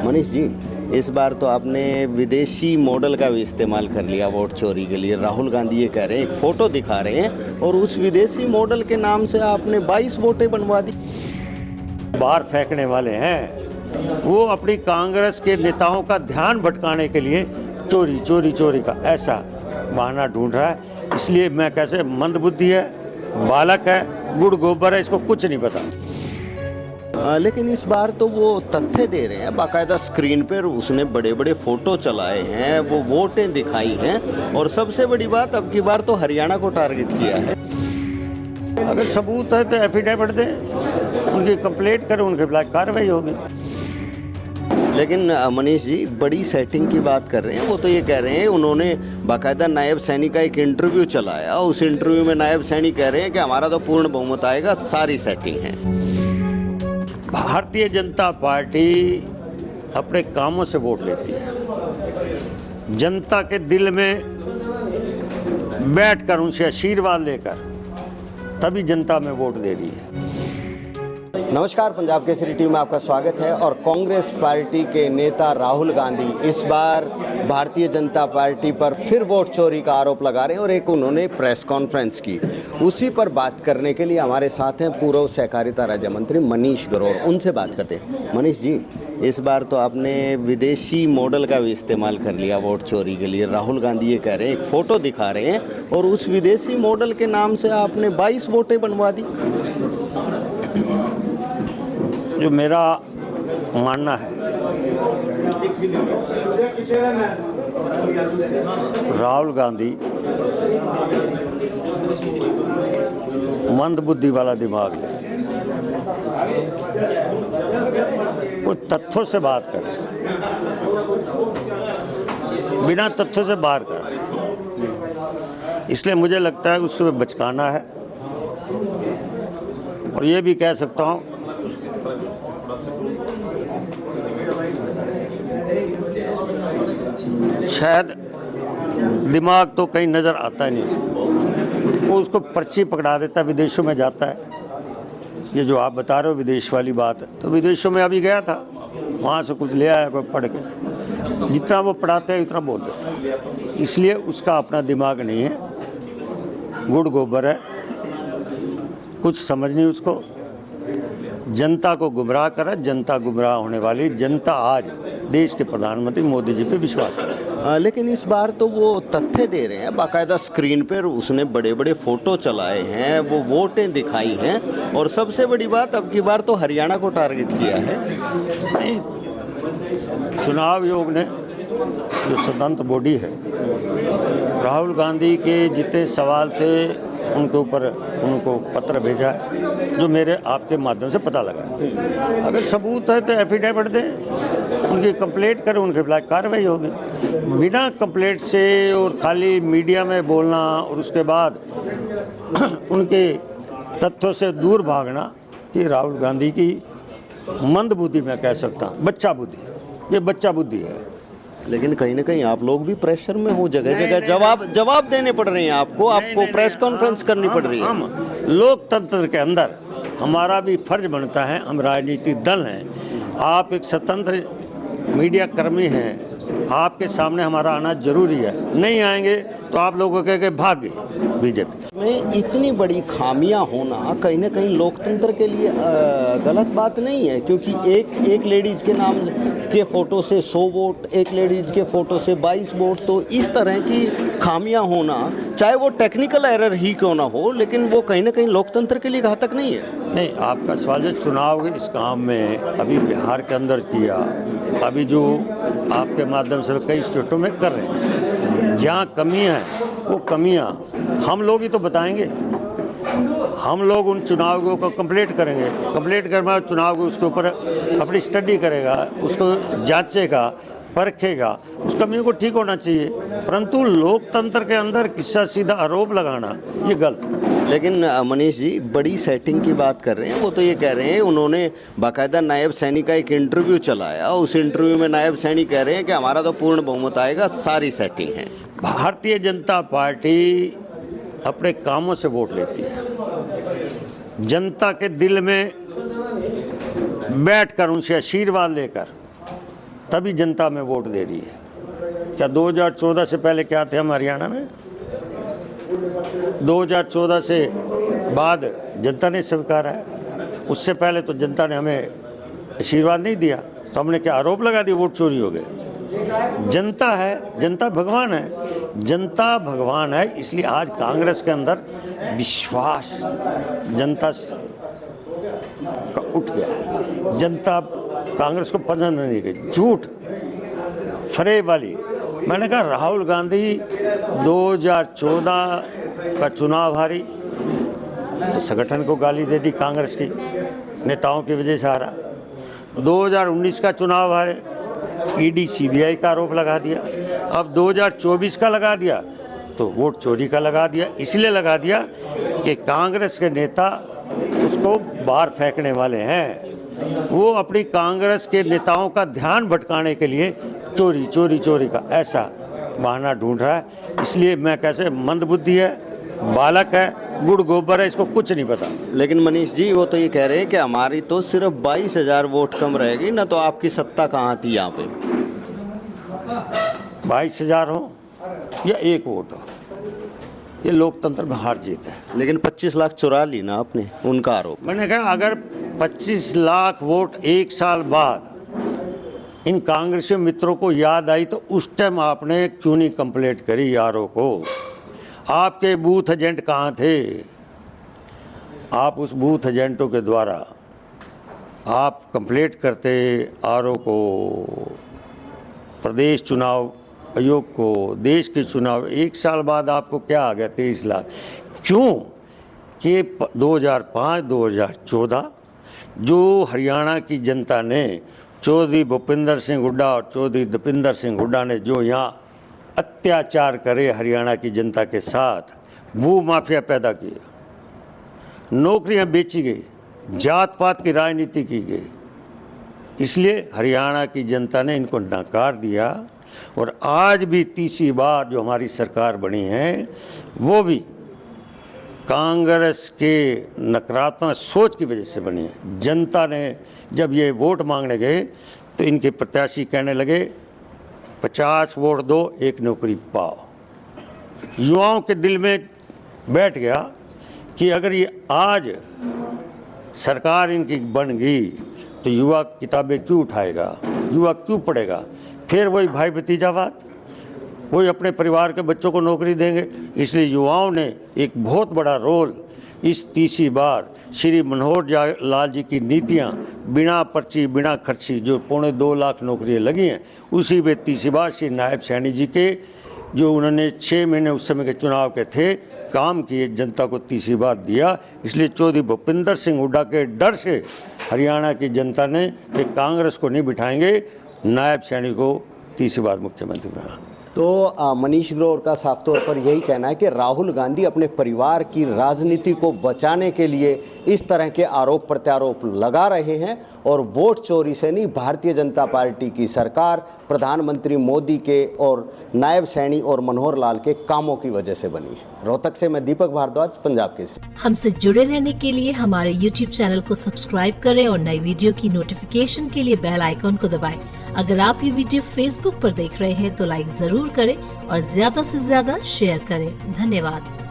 मनीष जी, इस बार तो आपने विदेशी मॉडल का भी इस्तेमाल कर लिया वोट चोरी के लिए। राहुल गांधी ये कह रहे हैं, एक फ़ोटो दिखा रहे हैं और उस विदेशी मॉडल के नाम से आपने 22 वोटें बनवा दी। बाहर फेंकने वाले हैं, वो अपनी कांग्रेस के नेताओं का ध्यान भटकाने के लिए चोरी चोरी चोरी का ऐसा बहाना ढूंढ रहा है। इसलिए मैं कैसे मंदबुद्धि है, बालक है, गुड़ गोबर है, इसको कुछ नहीं पता। लेकिन इस बार तो वो तथ्य दे रहे हैं, बाकायदा स्क्रीन पर उसने बड़े बड़े फोटो चलाए हैं, वो वोटें दिखाई हैं और सबसे बड़ी बात अब की बार तो हरियाणा को टारगेट किया है। अगर सबूत है तो एफिडेविट दें, उनकी कंप्लेंट करें, उनके खिलाफ कार्रवाई होगी। लेकिन मनीष जी, बड़ी सेटिंग की बात कर रहे हैं। वो तो ये कह रहे हैं, उन्होंने बाकायदा नायब सैनी का एक इंटरव्यू चलाया, उस इंटरव्यू में नायब सैनी कह रहे हैं कि हमारा तो पूर्ण बहुमत आएगा, सारी सेटिंग है। भारतीय जनता पार्टी अपने कामों से वोट लेती है, जनता के दिल में बैठकर उनसे आशीर्वाद लेकर, तभी जनता में वोट दे रही है। नमस्कार, पंजाब केसरी टीवी में आपका स्वागत है। और कांग्रेस पार्टी के नेता राहुल गांधी इस बार भारतीय जनता पार्टी पर फिर वोट चोरी का आरोप लगा रहे हैं और एक उन्होंने प्रेस कॉन्फ्रेंस की। उसी पर बात करने के लिए हमारे साथ हैं पूर्व सहकारिता राज्य मंत्री मनीष ग्रोवर। उनसे बात करते हैं। मनीष जी, इस बार तो आपने विदेशी मॉडल का भी इस्तेमाल कर लिया वोट चोरी के लिए। राहुल गांधी ये कह रहे हैं, एक फ़ोटो दिखा रहे हैं और उस विदेशी मॉडल के नाम से आपने 22 वोटें बनवा दी। जो मेरा मानना है, राहुल गांधी मंदबुद्धि वाला दिमाग है, वो तथ्यों से बात करें, बिना तथ्यों से बाहर करें। इसलिए मुझे लगता है उसको बचकाना है। और ये भी कह सकता हूँ, शायद दिमाग तो कहीं नज़र आता ही नहीं इसमें। वो उसको पर्ची पकड़ा देता है, विदेशों में जाता है। ये जो आप बता रहे हो विदेश वाली बात है, तो विदेशों में अभी गया था, वहाँ से कुछ ले आया कोई पढ़ के। जितना वो पढ़ाते हैं उतना बोल देता है। इसलिए उसका अपना दिमाग नहीं है, गुड़ गोबर है, कुछ समझ नहीं उसको। जनता को गुमराह करा, जनता गुमराह होने वाली। जनता आज देश के प्रधानमंत्री मोदी जी पे विश्वास करे। लेकिन इस बार तो वो तथ्य दे रहे हैं, बाकायदा स्क्रीन पर उसने बड़े बड़े फोटो चलाए हैं, वो वोटें दिखाई हैं और सबसे बड़ी बात अब की बार तो हरियाणा को टारगेट किया है। नहीं, चुनाव आयोग ने जो स्वतंत्र बॉडी है, राहुल गांधी के जितने सवाल थे उनके ऊपर उनको पत्र भेजा है, जो मेरे आपके माध्यम से पता लगा है। अगर सबूत है तो एफिडेविट दें, उनकी कंप्लेंट करें, उनके खिलाफ कार्रवाई होगी। बिना कंप्लेंट से और खाली मीडिया में बोलना और उसके बाद उनके तथ्यों से दूर भागना, ये राहुल गांधी की मंदबुद्धि मैं कह सकता हूँ, बच्चा बुद्धि। ये बच्चा बुद्धि है। लेकिन कहीं ना कहीं आप लोग भी प्रेशर में हो, जगह जगह जवाब देने पड़ रहे हैं आपको। आपको प्रेस कॉन्फ्रेंस करनी पड़ रही है। हम लोकतंत्र के अंदर हमारा भी फर्ज बनता है, हम राजनीतिक दल हैं, आप एक स्वतंत्र मीडिया कर्मी हैं, आपके सामने हमारा आना जरूरी है। नहीं आएंगे तो आप लोगों के कह भाग गए बीजेपी में। इतनी बड़ी खामियां होना कहीं ना कहीं लोकतंत्र के लिए गलत बात नहीं है, क्योंकि एक लेडीज़ के नाम के फ़ोटो से 100 वोट, एक लेडीज़ के फ़ोटो से 22 वोट, तो इस तरह की खामियां होना, चाहे वो टेक्निकल एरर ही क्यों ना हो, लेकिन वो कहीं ना कहीं लोकतंत्र के लिए घातक नहीं है। नहीं, आपका सवाल है चुनाव इस काम में अभी बिहार के अंदर किया, अभी जो आपके माध्यम से कई स्टेटों में कर रहे हैं, जहाँ कमियाँ हैं वो कमियाँ हम लोग ही तो बताएंगे। हम लोग उन चुनाव को कंप्लीट करेंगे, कंप्लीट करने बाद चुनाव को उसके ऊपर अपनी स्टडी करेगा, उसको जांचेगा, परखेगा, उस कमियों को ठीक होना चाहिए। परंतु लोकतंत्र के अंदर किस्सा सीधा आरोप लगाना ये गलत है। लेकिन मनीष जी, बड़ी सेटिंग की बात कर रहे हैं। वो तो ये कह रहे हैं, उन्होंने बाकायदा नायब सैनी का एक इंटरव्यू चलाया, उस इंटरव्यू में नायब सैनी कह रहे हैं कि हमारा तो पूर्ण बहुमत आएगा, सारी सेटिंग है। भारतीय जनता पार्टी अपने कामों से वोट लेती है, जनता के दिल में बैठकर उनसे आशीर्वाद लेकर, तभी जनता में वोट दे रही है। क्या 2014 से पहले क्या थे हम हरियाणा में? 2014 से बाद जनता ने स्वीकारा है। उससे पहले तो जनता ने हमें आशीर्वाद नहीं दिया, तो हमने क्या आरोप लगा दिया वोट चोरी हो गए? जनता है, जनता भगवान है, जनता भगवान है। इसलिए आज कांग्रेस के अंदर विश्वास जनता का उठ गया है। जनता कांग्रेस को पसंद नहीं गई, झूठ फरेब वाली। मैंने कहा राहुल गांधी 2014 का चुनाव हारी तो संगठन को गाली दे दी, कांग्रेस की नेताओं की वजह से हारा। 2019 का चुनाव हारे, ईडी सीबीआई का आरोप लगा दिया। अब 2024 का लगा दिया तो वोट चोरी का लगा दिया। इसलिए लगा दिया कि कांग्रेस के नेता उसको बाहर फेंकने वाले हैं। वो अपनी कांग्रेस के नेताओं का ध्यान भटकाने के लिए चोरी चोरी चोरी का ऐसा बहाना ढूंढ रहा है। इसलिए मैं कैसे मंदबुद्धि है, बालक है, गुड़ गोबर है, इसको कुछ नहीं पता। लेकिन मनीष जी वो तो ये कह रहे हैं कि हमारी तो सिर्फ 22,000 वोट कम रहेगी ना, तो आपकी सत्ता कहाँ थी यहाँ पे? 22,000 हो या एक वोट हो, ये लोकतंत्र में हार जीत है। लेकिन 25 लाख चुरा ली ना आपने, उनका आरोप। मैंने कहा अगर 25 लाख वोट एक साल बाद इन कांग्रेसी मित्रों को याद आई तो उस टाइम आपने क्यों नहीं कंप्लेंट करी आरोप को? आपके बूथ एजेंट कहाँ थे? आप उस बूथ एजेंटों के द्वारा आप कंप्लेंट करते आरोप को, प्रदेश चुनाव आयोग को, देश के चुनाव। एक साल बाद आपको क्या आ गया 23 लाख? क्यों कि 2005-2014 जो हरियाणा की जनता ने चौधरी भूपिंदर सिंह हुड्डा और चौधरी दीपिंदर सिंह हुड्डा ने जो यहाँ अत्याचार करे हरियाणा की जनता के साथ, भू माफिया पैदा किए, नौकरियां बेची गई, जात पात की राजनीति की गई, इसलिए हरियाणा की जनता ने इनको नकार दिया। और आज भी तीसरी बार जो हमारी सरकार बनी है वो भी कांग्रेस के नकारात्मक सोच की वजह से बनी है। जनता ने जब ये वोट मांगने गए तो इनके प्रत्याशी कहने लगे 50 वोट दो, एक नौकरी पाओ। युवाओं के दिल में बैठ गया कि अगर ये आज सरकार इनकी बन गई तो युवा किताबें क्यों उठाएगा, युवा क्यों पढ़ेगा? फिर वही भाई भतीजावाद, वही अपने परिवार के बच्चों को नौकरी देंगे। इसलिए युवाओं ने एक बहुत बड़ा रोल इस तीसरी बार श्री मनोहर लाल जी की नीतियां, बिना पर्ची बिना खर्ची जो 2.25 लाख नौकरियां लगी हैं, उसी में तीसरी बार श्री नायब सैनी जी के जो उन्होंने 6 महीने उस समय के चुनाव के थे काम किए, जनता को तीसरी बार दिया। इसलिए चौधरी भूपिंदर सिंह हुड्डा के डर से हरियाणा की जनता ने कि कांग्रेस को नहीं बिठाएंगे, नायब सैनी को तीसरी बार मुख्यमंत्री बना। तो मनीष ग्रोवर का साफ तौर पर यही कहना है कि राहुल गांधी अपने परिवार की राजनीति को बचाने के लिए इस तरह के आरोप प्रत्यारोप लगा रहे हैं और वोट चोरी से नहीं, भारतीय जनता पार्टी की सरकार प्रधानमंत्री मोदी के और नायब सैनी और मनोहर लाल के कामों की वजह से बनी है। रोहतक से मैं दीपक भारद्वाज, पंजाब केसरी। हमसे जुड़े रहने के लिए हमारे YouTube चैनल को सब्सक्राइब करें और नई वीडियो की नोटिफिकेशन के लिए बेल आइकॉन को दबाएं। अगर आप ये वीडियो Facebook पर देख रहे हैं तो लाइक जरूर करें और ज्यादा से ज्यादा शेयर करें। धन्यवाद।